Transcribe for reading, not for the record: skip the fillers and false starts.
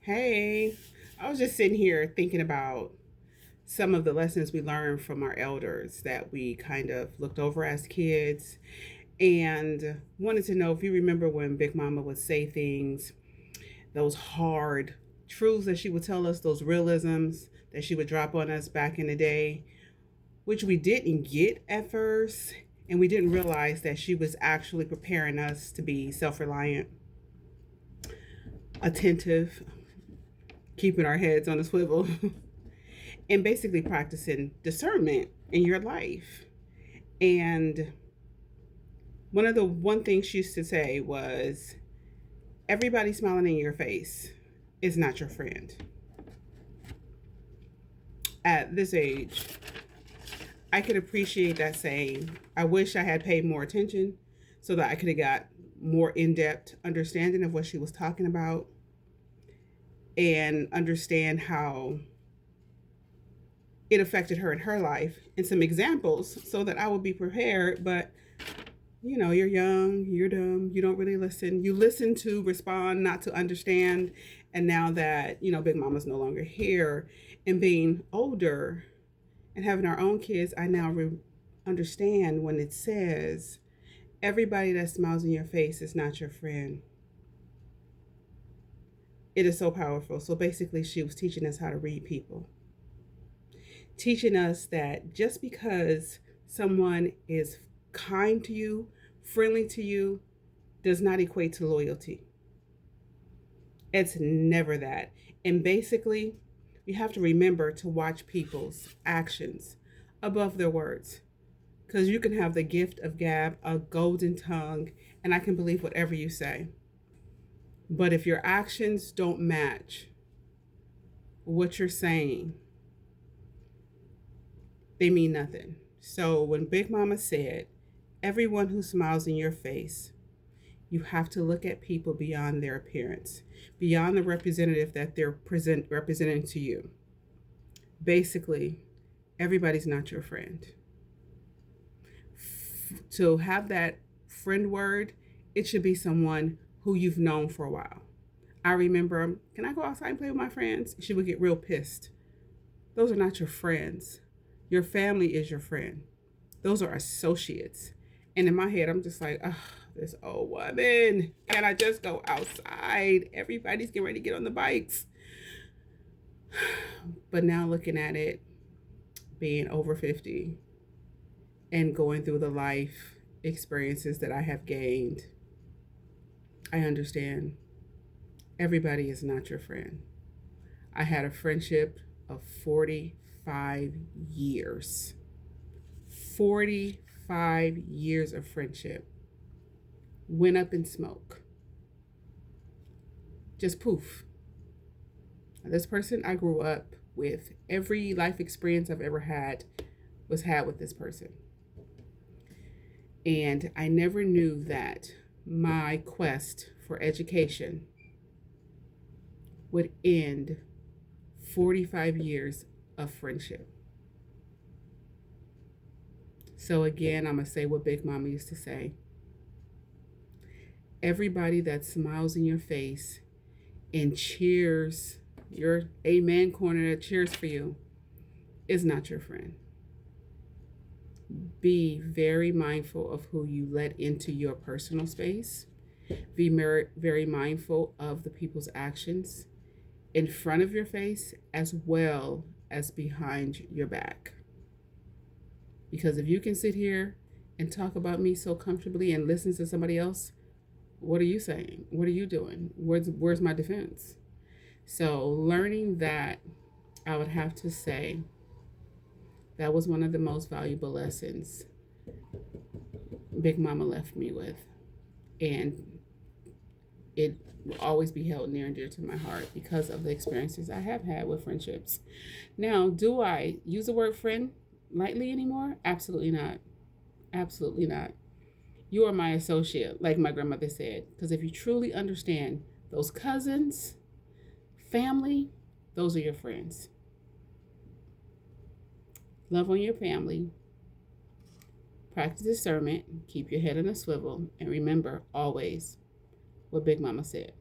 Hey, I was just sitting here thinking about some of the lessons we learned from our elders that we kind of looked over as kids and wanted to know if you remember when Big Mama would say things, those hard truths that she would tell us, those realisms that she would drop on us back in the day, which we didn't get at first, and we didn't realize that she was actually preparing us to be self reliant, attentive, keeping our heads on a swivel, and basically practicing discernment in your life. And one thing she used to say was, everybody smiling in your face is not your friend. At this age, I could appreciate that saying. I wish I had paid more attention so that I could have got more in-depth understanding of what she was talking about and understand how it affected her in her life and some examples so that I would be prepared. But you're young, you're dumb, you don't really listen. You listen to respond, not to understand. And now that, Big Mama's no longer here and being older and having our own kids, I now understand when it says, everybody that smiles in your face is not your friend. It is so powerful. So basically, she was teaching us how to read people, teaching us that just because someone is kind to you, friendly to you, does not equate to loyalty. It's never that. And basically, you have to remember to watch people's actions above their words. Because you can have the gift of gab, a golden tongue, and I can believe whatever you say. But if your actions don't match what you're saying, they mean nothing. So when Big Mama said, everyone who smiles in your face, you have to look at people beyond their appearance, beyond the representative that they're representing to you. Basically, everybody's not your friend. To have that friend word, it should be someone who you've known for a while. I remember, can I go outside and play with my friends? She would get real pissed. Those are not your friends. Your family is your friend. Those are associates. And in my head, I'm just like, oh, this old woman. Can I just go outside? Everybody's getting ready to get on the bikes. But now looking at it, being over 50 and going through the life experiences that I have gained, I understand everybody is not your friend. I had a friendship of 45 years. 45 years of friendship went up in smoke. Just poof. This person I grew up with, every life experience I've ever had was had with this person. And I never knew that my quest for education would end 45 years of friendship. So again, I'm going to say what Big Mama used to say. Everybody that smiles in your face and cheers, your amen corner that cheers for you, is not your friend. Be very mindful of who you let into your personal space. Be very mindful of the people's actions in front of your face as well as behind your back. Because if you can sit here and talk about me so comfortably and listen to somebody else, what are you saying? What are you doing? Where's my defense? So learning that, I would have to say, that was one of the most valuable lessons Big Mama left me with. And it will always be held near and dear to my heart because of the experiences I have had with friendships. Now, do I use the word friend lightly anymore? Absolutely not. Absolutely not. You are my associate, like my grandmother said. Because if you truly understand those cousins, family, those are your friends. Love on your family. Practice discernment. Keep your head on a swivel. And remember always what Big Mama said.